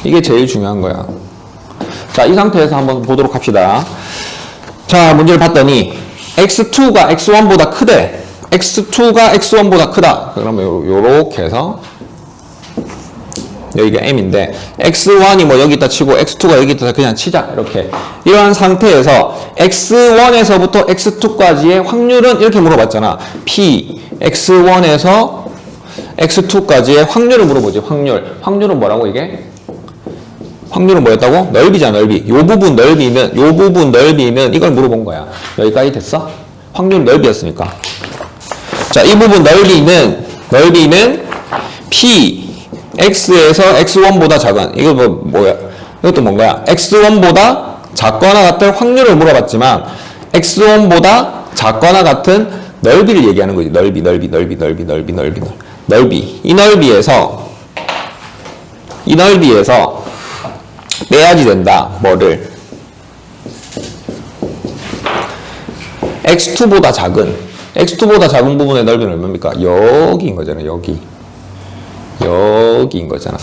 이게 제일 중요한 거야. 자, 이 상태에서 한번 보도록 합시다. 자, 문제를 봤더니 x2가 x1보다 크대. x2가 x1보다 크다. 그러면 요렇게 해서 여기가 m인데 x1이 뭐 여기 있다 치고 x2가 여기 있다 그냥 치자. 이렇게. 이러한 상태에서 x1에서부터 x2까지의 확률은 이렇게 물어봤잖아. p x1에서 x2까지의 확률을 물어보지. 확률은 뭐라고 이게? 확률은 뭐였다고? 넓이잖아. 넓이. 요 부분 넓이는 이걸 물어본 거야. 여기까지 됐어? 확률 넓이였으니까. 자, 이 부분 넓이는 p x에서 x1보다 작은, 이거 뭐야? 이것도 뭔가야? x1보다 작거나 같은 확률을 물어봤지만 x1보다 작거나 같은 넓이를 얘기하는 거지. 넓이. 이 넓이에서 빼야지 된다. 뭐를? x2보다 작은 부분의 넓이는 얼마입니까? 여기인 거잖아. 여기인 거잖아.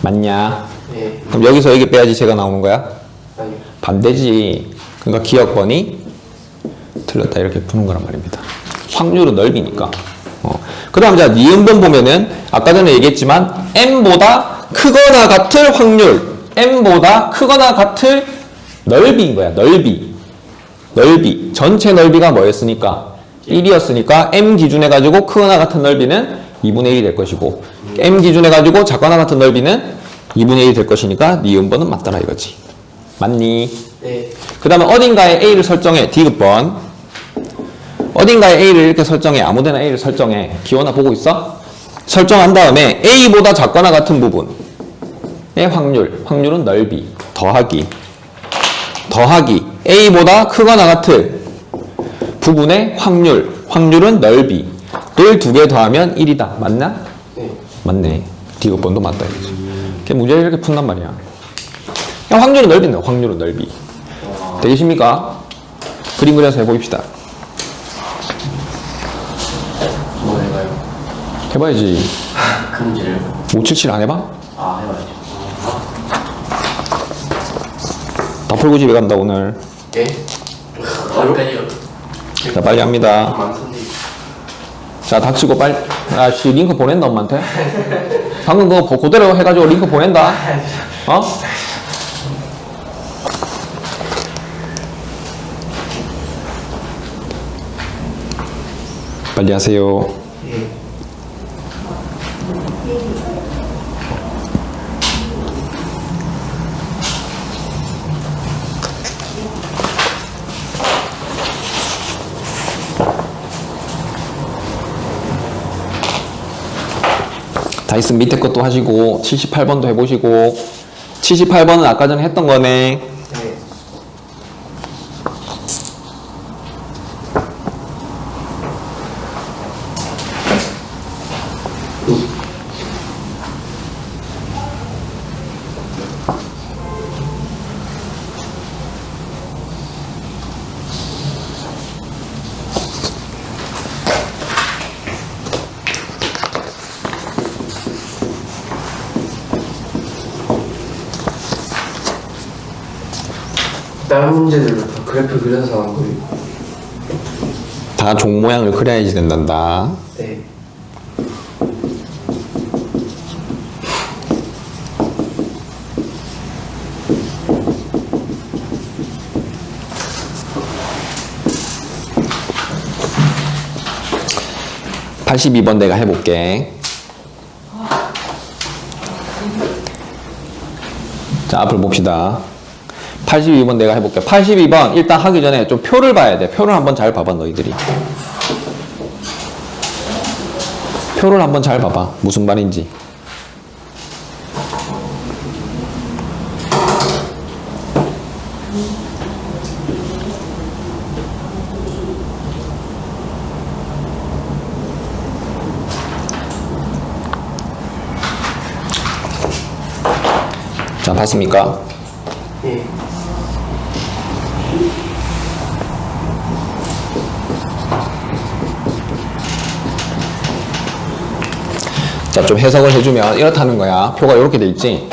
맞냐? 네. 그럼 여기서 여기 빼야지 제가 나오는 거야? 아니요. 반대지. 그러니까 기억번이 틀렸다 이렇게 푸는 거란 말입니다. 확률은 넓이니까. 그 다음 자 니은번 보면은 아까 전에 얘기했지만 m보다 크거나 같을 확률, m보다 크거나 같을 넓이인 거야. 넓이. 전체 넓이가 뭐였으니까? 1이었으니까 m 기준해 가지고 크거나 같은 넓이는 2분의 1이 될 것이고 m 기준해 가지고 작거나 같은 넓이는 2분의 1이 될 것이니까 니은번은 맞더라 이거지. 맞니? 네. 그 다음에 어딘가에 a를 설정해. 디귿번. 어딘가에 a를 이렇게 설정해. 아무데나 a를 설정해. 기원아 보고 있어? 설정한 다음에 a보다 작거나 같은 부분의 확률은 넓이. 더하기 a보다 크거나 같을 부분의 확률은 넓이를 두 개 더하면 1이다. 맞나? 네. 맞네. 디귿번도 맞다 이거지. 문제를 이렇게 푼단 말이야. 그냥 확률은 넓이네. 확률은 넓이. 되겠습니까? 그림 그려서 해봅시다. 뭐 해봐요? 해봐야지. 그 문제를? 577 안 해봐? 아, 해봐야죠. 다 풀고 집에 간다 오늘. 네? 어디까지요? 자 빨리 합니다. 많던데. 자 닥치고 빨리. 아씨 링크 보낸다 엄마한테. 방금 그거 그대로 해가지고 링크 보낸다. 어? 빨리 하세요. 네. 다이슨 밑에 것도 하시고 78번도 해보시고 78번은 아까 전에 했던 거네. 네. 다른 문제들도 다 그래프 그려서 한 거예요. 다 종 모양을 그려야지 된단다. 네. (82번) 내가 해볼게. 자, 앞을 봅시다. 82번 내가 해볼게. 82번 일단 하기 전에 좀 표를 봐야 돼. 표를 한번 잘 봐봐, 너희들이. 표를 한번 잘 봐봐. 무슨 말인지. 자, 봤습니까? 예. 자, 좀 해석을 해주면 이렇다는 거야. 표가 이렇게 돼 있지.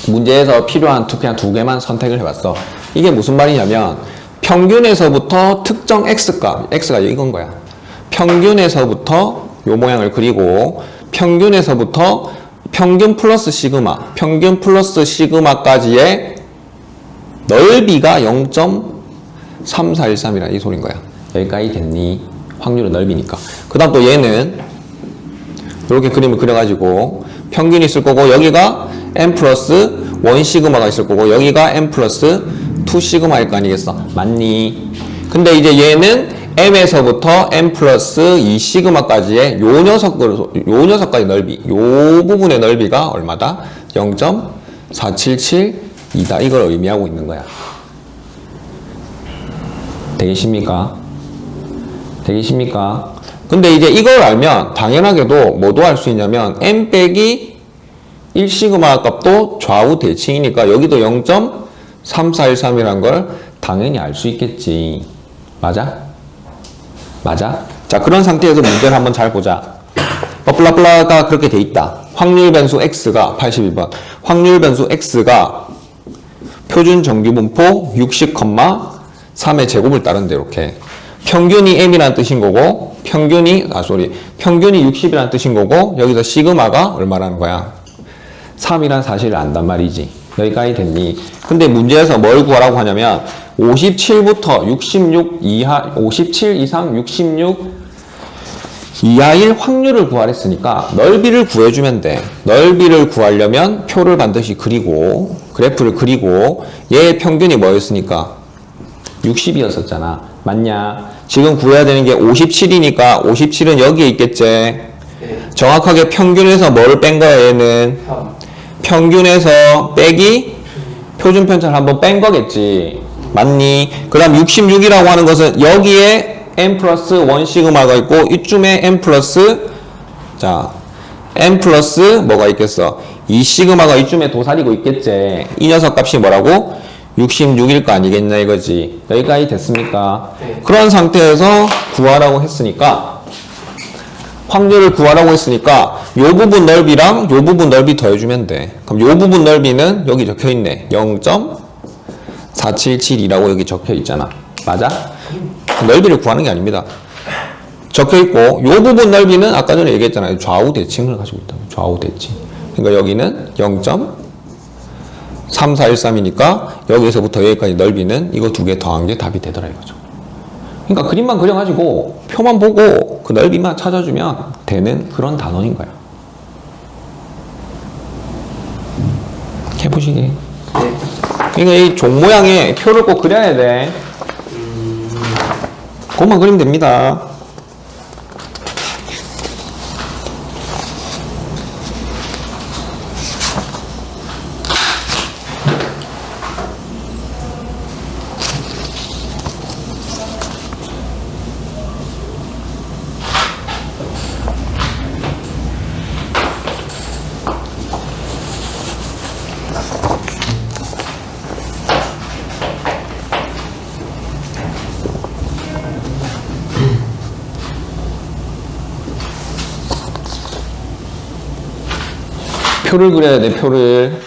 문제에서 필요한 그냥 두 개만 선택을 해봤어. 이게 무슨 말이냐면 평균에서부터 특정 x값, x가 이건 거야. 평균에서부터 요 모양을 그리고 평균에서부터 평균 플러스 시그마, 평균 플러스 시그마까지의 넓이가 0.3413이라 이 소린 거야. 여기까지 됐니? 확률은 넓이니까. 그 다음 또 얘는 이렇게 그림을 그려가지고 평균이 있을 거고 여기가 n 플러스 1 시그마가 있을 거고 여기가 n 플러스 2 시그마일 거 아니겠어? 맞니? 근데 이제 얘는 m에서부터 n 플러스 2 시그마까지의 요 녀석까지 넓이, 요 부분의 넓이가 얼마다? 0.4772다. 이걸 의미하고 있는 거야. 되겠습니까? 되겠습니까? 근데 이제 이걸 알면 당연하게도 뭐도 알 수 있냐면 n 빼기 1시그마 값도 좌우 대칭이니까 여기도 0.3413이란 걸 당연히 알 수 있겠지. 맞아? 맞아? 자, 그런 상태에서 문제를 한번 잘 보자. 블라블라가 그렇게 돼 있다. 확률 변수 x가 82번. 확률 변수 x가 표준 정규분포 60,3의 제곱을 따른대 이렇게. 평균이 m이라는 뜻인 거고 평균이 60이라는 뜻인 거고 여기서 시그마가 얼마라는 거야? 3이란 사실을 안단 말이지. 여기까지 됐니? 근데 문제에서 뭘 구하라고 하냐면 57부터 66 이하 57 이상 66 이하일 확률을 구하랬으니까 넓이를 구해주면 돼. 넓이를 구하려면 표를 반드시 그리고 그래프를 그리고 얘의 평균이 뭐였으니까 60이었었잖아. 맞냐? 지금 구해야 되는 게 57이니까 57은 여기에 있겠지. 네. 정확하게 평균에서 뭐를 뺀 거야 얘는? 3. 평균에서 빼기 표준 편차를 한번 뺀 거겠지. 맞니? 그 다음 66이라고 하는 것은 여기에 n 플러스 1 시그마가 있고 이쯤에 n 플러스 뭐가 있겠어? 2 시그마가 이쯤에 도사리고 있겠지. 이 녀석 값이 뭐라고? 66일 거 아니겠냐 이거지. 여기까지 됐습니까? 네. 그런 상태에서 구하라고 했으니까 확률을 구하라고 했으니까 요 부분 넓이랑 요 부분 넓이 더해주면 돼. 그럼 요 부분 넓이는 여기 적혀있네. 0.477이라고 여기 적혀있잖아. 맞아? 넓이를 구하는 게 아닙니다. 적혀있고 요 부분 넓이는 아까 전에 얘기했잖아요. 좌우 대칭을 가지고 있다. 좌우 대칭. 그러니까 여기는 0.3413이니까 여기서부터 여기까지 넓이는 이거 두 개 더한 게 답이 되더라 이거죠. 그러니까 그림만 그려가지고 표만 보고 그 넓이만 찾아주면 되는 그런 단원인 거야. 해보시게. 네. 그러니까 이 종 모양의 표를 꼭 그려야 돼. 그것만 그리면 됩니다. 표를 그려야 돼, 표를.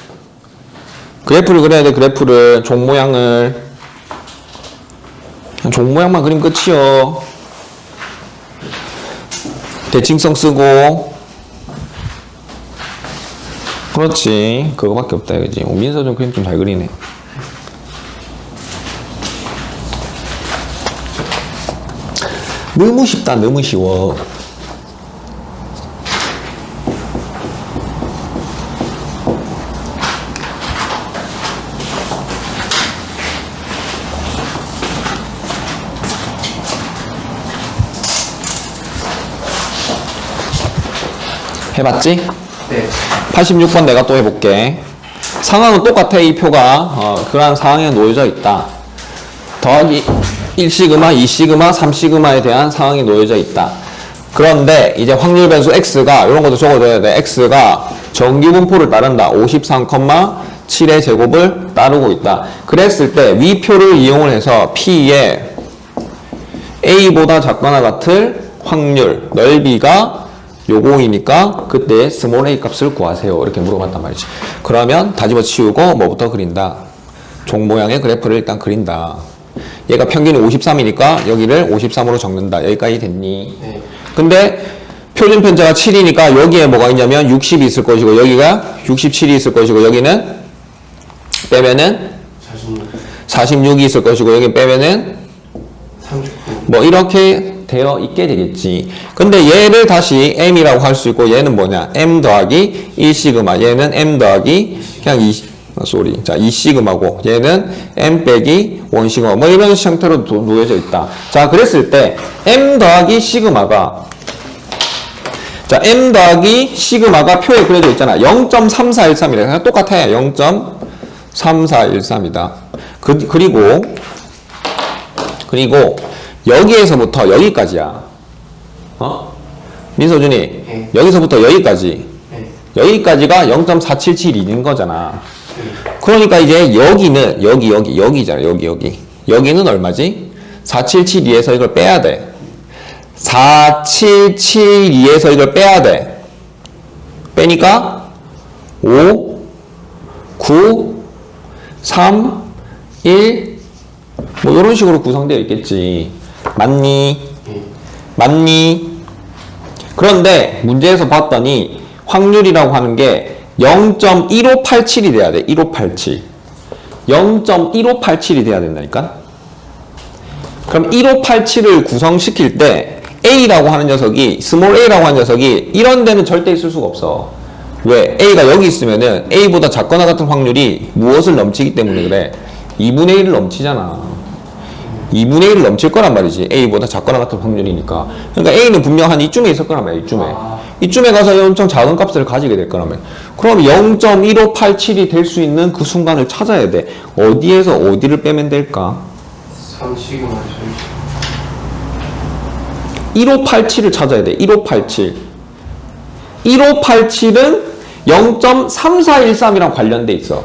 그래프를 그려야 돼, 그래프를. 종 모양을. 종 모양만 그리면 끝이요. 대칭성 쓰고. 그렇지. 그거밖에 없다 이거지. 민서 좀 그림 좀 잘 그리네. 너무 쉽다. 너무 쉬워. 해봤지? 네. 86번 내가 또 해볼게. 상황은 똑같아. 이 표가 그러한 상황에 놓여져 있다. 더하기 1시그마, 2시그마, 3시그마에 대한 상황이 놓여져 있다. 그런데 이제 확률 변수 x가 이런 것도 적어줘야 돼. x가 정규분포를 따른다. 53,7의 제곱을 따르고 있다. 그랬을 때 위표를 이용을 해서 p의 a보다 작거나 같을 확률 넓이가 요공이니까 그때 스몰 a 값을 구하세요. 이렇게 물어봤단 말이지. 그러면 다 집어치우고 뭐부터 그린다. 종 모양의 그래프를 일단 그린다. 얘가 평균이 53이니까 여기를 53으로 적는다. 여기까지 됐니? 네. 근데 표준 편차가 7이니까 여기에 뭐가 있냐면 60이 있을 것이고 여기가 67이 있을 것이고 여기는 빼면은 46이 있을 것이고 여기 빼면은 39. 뭐 이렇게 되어 있게 되겠지. 근데 얘를 다시 m이라고 할 수 있고 얘는 뭐냐? m 더하기 1시그마. 얘는 m 더하기 그냥 2시그마고 얘는 m 빼기 1시그마. 뭐 이런 형태로 놓여져 있다. 자, 그랬을 때 m 더하기 시그마가 자, m 더하기 시그마가 표에 그려져 있잖아. 0.3413이래. 그냥 똑같아. 0.3413이다. 그리고 여기에서부터 여기까지야. 민서준이 네. 여기서부터 여기까지. 네. 여기까지가 0.4772인 거잖아. 그러니까 이제 여기는 여기잖아. 여기는 얼마지? 4772에서 이걸 빼야 돼. 4772에서 이걸 빼야 돼. 빼니까 5 9 3 1 뭐 이런 식으로 구성되어 있겠지. 맞니? 맞니? 그런데 문제에서 봤더니 확률이라고 하는 게 0.1587이 돼야 돼. 1587. 0.1587이 돼야 된다니까? 그럼 1587을 구성시킬 때 A라고 하는 녀석이, 스몰 a라고 하는 녀석이 이런 데는 절대 있을 수가 없어. 왜? A가 여기 있으면은 A보다 작거나 같은 확률이 무엇을 넘치기 때문에 그래? 2분의 1을 넘치잖아. 2분의 1을 넘칠 거란 말이지. A보다 작거나 같은 확률이니까. 그러니까 A는 분명 한 이쯤에 있을 거란 말이야. 이쯤에 가서 엄청 작은 값을 가지게 될 거라면. 그럼 0.1587이 될 수 있는 그 순간을 찾아야 돼. 어디에서 어디를 빼면 될까? 3시그마 1587을 찾아야 돼. 1587. 1587은 0.3413이랑 관련돼 있어.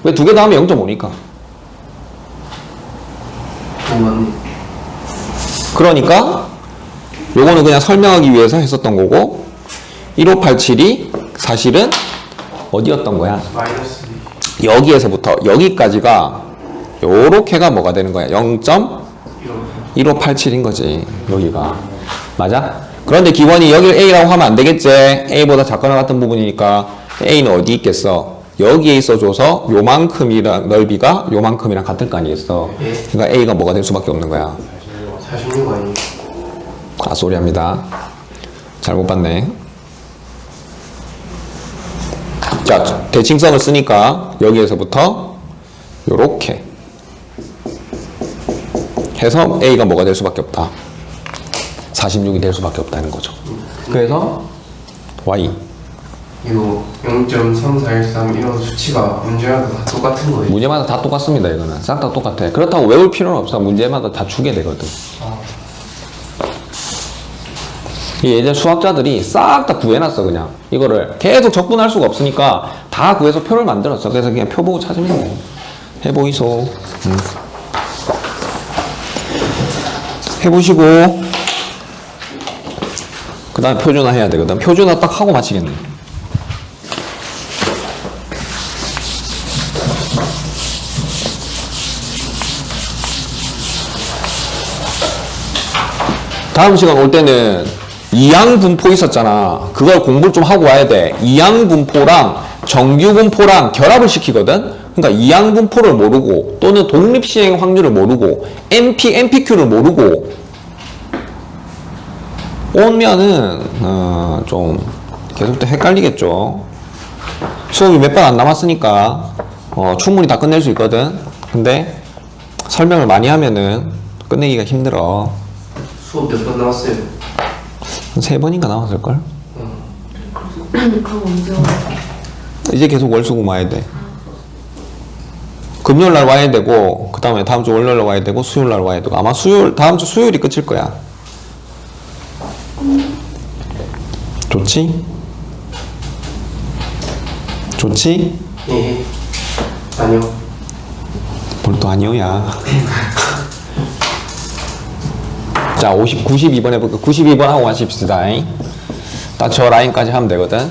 왜 두 개 더하면 0.5니까. 맞네. 그러니까 요거는 그냥 설명하기 위해서 했었던 거고 1587이 사실은 어디였던 거야? 마이너스 여기에서부터 여기까지가 요렇게가 뭐가 되는 거야? 0.1587인 거지. 여기가. 맞아? 그런데 기본이 여기를 A라고 하면 안 되겠지. A보다 작거나 같은 부분이니까 A는 어디 있겠어? 여기에 있어줘서 요만큼이랑 넓이가 요만큼이랑 같을 거 아니겠어. 그러니까 A가 뭐가 될 수밖에 없는 거야. 46 아니에요? 아, 소리합니다. 잘못 봤네. 자, 대칭성을 쓰니까 여기에서부터 요렇게 해서 A가 뭐가 될 수밖에 없다. 46이 될 수밖에 없다는 거죠. 그래서 Y 이거 0.3413 이런 수치가 문제마다 다 똑같은 거예요? 문제마다 다 똑같습니다. 이거는 싹 다 똑같아. 그렇다고 외울 필요는 없어. 문제마다 다 주게 되거든. 예전 수학자들이 싹 다 구해놨어. 그냥 이거를 계속 적분할 수가 없으니까 다 구해서 표를 만들었어. 그래서 그냥 표 보고 찾으면 돼. 해보이소. 해보시고 그 다음에 표준화 해야 되거든. 표준화 딱 하고 마치겠네. 다음 시간 올 때는 이항분포 있었잖아. 그걸 공부를 좀 하고 와야 돼. 이항분포랑 정규분포랑 결합을 시키거든. 그러니까 이항분포를 모르고 또는 독립시행 확률을 모르고 MPQ를 모르고 오면은 좀 계속 또 헷갈리겠죠. 수업이 몇 번 안 남았으니까 충분히 다 끝낼 수 있거든. 근데 설명을 많이 하면은 끝내기가 힘들어. 수업 몇 번 나왔어요? 한 3번인가 나왔을걸? 그럼 언제 와? 이제 계속 월수금 와야 돼. 금요일날 와야 되고 그 다음에 다음 주 월요일날 와야 되고 수요일날 와야 되고 아마 다음 주 수요일이 끝일 거야. 좋지? 좋지? 예. 아니요. 뭘 또 아니오야. 자, 92번 해볼까? 92번 하고 가십시다. 딱 저 라인까지 하면 되거든.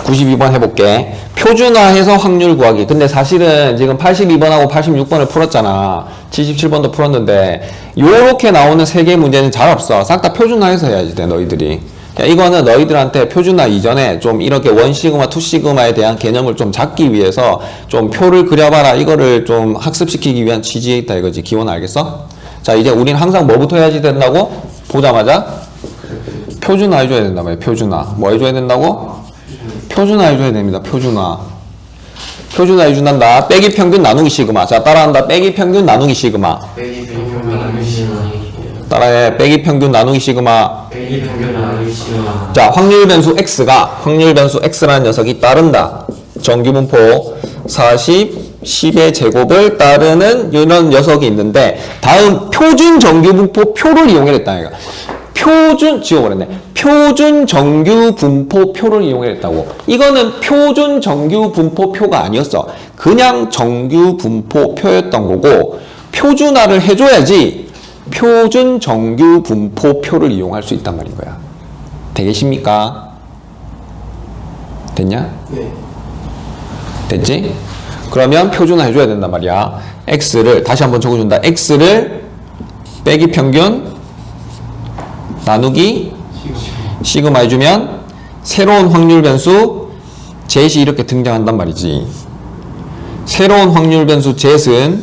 92번 해볼게. 표준화해서 확률 구하기. 근데 사실은 지금 82번하고 86번을 풀었잖아. 77번도 풀었는데 요렇게 나오는 3개 문제는 잘 없어. 싹 다 표준화해서 해야지 돼, 너희들이. 야, 이거는 너희들한테 표준화 이전에 좀 이렇게 1시그마, 2시그마에 대한 개념을 좀 잡기 위해서 좀 표를 그려봐라. 이거를 좀 학습시키기 위한 취지에 있다 이거지. 기원 알겠어? 자, 이제 우린 항상 뭐부터 해야지 된다고? 보자마자 표준화 해줘야 된단 말이야. 표준화. 뭐 해줘야 된다고? 표준화 해줘야 됩니다. 표준화. 표준화 해준단다. 빼기 평균 나누기 시그마. 자, 따라한다. 빼기 평균 나누기 시그마. 빼기 평균 나누기 시그마. 따라해. 빼기 평균 나누기 시그마. 빼기 평균 나누기 시그마. 자, 확률 변수 x가 확률 변수 x라는 녀석이 따른다. 정규분포 40, 10의 제곱을 따르는 이런 녀석이 있는데 다음 표준 정규분포 표를 이용했다. 얘가. 표준 지워버렸네. 표준 정규 분포 표를 이용했다고. 이거는 표준 정규 분포 표가 아니었어. 그냥 정규 분포 표였던 거고 표준화를 해줘야지 표준 정규 분포 표를 이용할 수 있단 말인 거야. 되겠습니까? 됐냐? 네. 됐지? 그러면 표준화 해줘야 된단 말이야. x를 다시 한번 적어준다. x를 빼기 평균 나누기 시그마 해주면 새로운 확률 변수 zet이 이렇게 등장한단 말이지. 새로운 확률 변수 zet은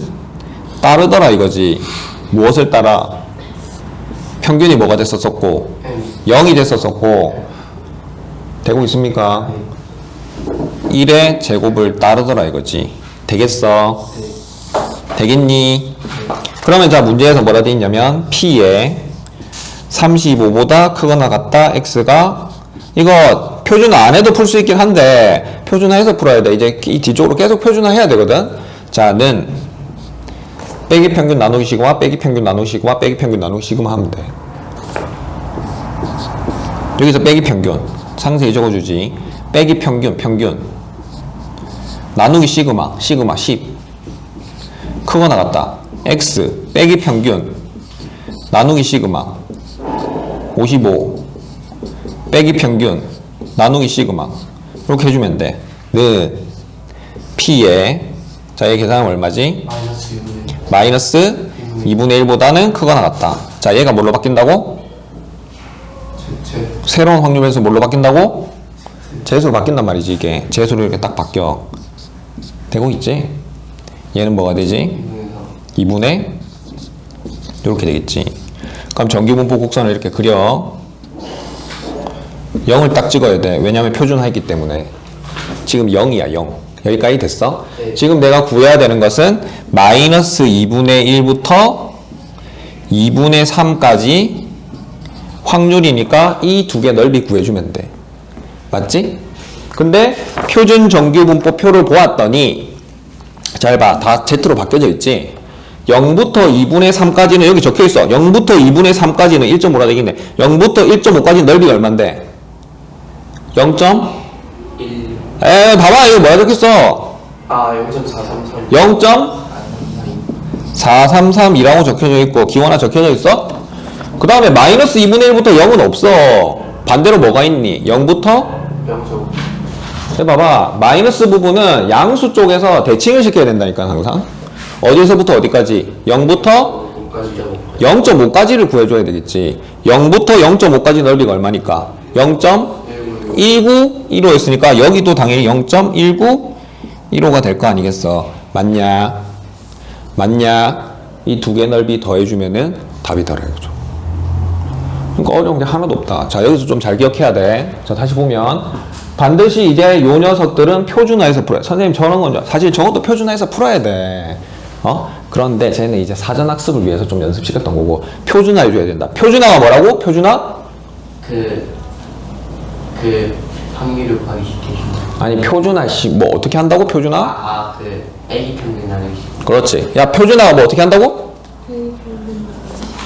따르더라 이거지. 무엇을 따라? 평균이 뭐가 됐었었고 0이 됐었었고 되고 있습니까? 1의 제곱을 따르더라 이거지. 되겠어? 되겠니? 그러면 자 문제에서 뭐라 돼 있냐면 P에 35보다 크거나 같다 x가 이거 표준화 안 해도 풀 수 있긴 한데 표준화해서 풀어야 돼. 이제 이 뒤쪽으로 계속 표준화 해야 되거든. 자, 는 빼기 평균 나누기 시그마 빼기 평균 나누기 시그마 빼기 평균 나누기 시그마 하면 돼. 여기서 빼기 평균 상세히 적어주지. 빼기 평균 나누기 시그마 10 크거나 같다 x 빼기 평균 나누기 시그마 55 빼기 평균 나누기 시그마 이렇게 해주면 돼. 는 P에 자, 얘 계산하면 얼마지? 마이너스 2분의 1보다는 크거나 같다. 자, 얘가 뭘로 바뀐다고? 새로운 확률 변수 뭘로 바뀐다고? 제수로 바뀐단 말이지. 이게 제수로 이렇게 딱 바뀌어. 되고 있지? 얘는 뭐가 되지? 2분의 이렇게 되겠지. 그럼 정규분포 곡선을 이렇게 그려. 0을 딱 찍어야 돼. 왜냐면 표준화했기 때문에. 지금 0이야 0. 여기까지 됐어? 네. 지금 내가 구해야 되는 것은 마이너스 2분의 1부터 2분의 3까지 확률이니까 이 두 개 넓이 구해주면 돼. 맞지? 근데 표준 정규분포 표를 보았더니 잘 봐. 다 Z로 바뀌어져 있지? 0부터 2분의 3까지는 여기 적혀 있어. 0부터 2분의 3까지는 1.5라 되겠네. 0부터 1.5까지는 넓이가 얼만데? 0. 1 봐봐. 이거 뭐야 적혔어? 아, 0.433. 0.433이라고 적혀져 있고 기원화 적혀져 있어? 그 다음에 마이너스 2분의 1부터 0은 없어. 반대로 뭐가 있니? 0부터 0.5. 해봐봐. 마이너스 부분은 양수 쪽에서 대칭을 시켜야 된다니까 항상. 어디서부터 어디까지? 0부터 0.5까지. 0.5까지를 구해줘야 되겠지. 0부터 0.5까지 넓이가 얼마니까? 0.1915였으니까 여기도 당연히 0.1915가 될 거 아니겠어? 맞냐? 맞냐? 이 두 개 넓이 더해주면은 답이 달라요. 그러니까 어려운 게 하나도 없다. 자, 여기서 좀 잘 기억해야 돼. 자, 다시 보면 반드시 이제 요 녀석들은 표준화해서 풀어요. 선생님 저런 건 사실 저것도 표준화해서 풀어야 돼. 그런데 쟤는 이제 사전학습을 위해서 좀 연습시켰던 거고 표준화해줘야 된다. 표준화가 뭐라고? 표준화? 그 확률을 구하기 쉽게 해준다. 아니 표준화 뭐 어떻게 한다고? 표준화? 그 A 평균 나누기 쉽게. 그렇지. 야 표준화가 뭐 어떻게 한다고?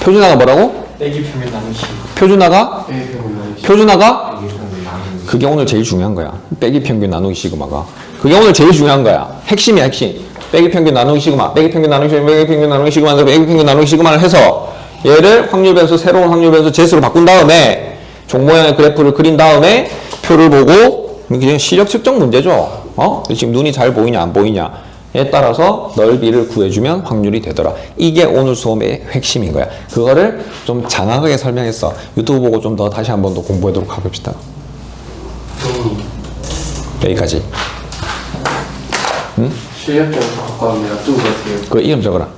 표준화가 뭐라고? 빼기 평균 나누기 쉽게. 표준화가? 표준화가? 빼기 평균 나누기. 그게 오늘 제일 중요한 거야. 빼기 평균 나누기 시그마가. 그게 오늘 제일 중요한 거야. 핵심이야, 핵심. 빼기 평균 나누기 시그마, 빼기 평균 나누기 시그마, 빼기 평균 나누기 시그마, 빼기 평균 나누기 시그마를 해서 얘를 확률 변수, 새로운 확률 변수 제수로 바꾼 다음에 종 모양의 그래프를 그린 다음에 표를 보고 그냥 시력 측정 문제죠. 지금 눈이 잘 보이냐 안 보이냐에 따라서 넓이를 구해주면 확률이 되더라. 이게 오늘 수업의 핵심인 거야. 그거를 좀 장황하게 설명했어. 유튜브 보고 좀 더 다시 한 번 더 공부하도록 해봅시다. 여기까지. 실력점 갖고 하면 좀 같아요. 그 이름 적어라.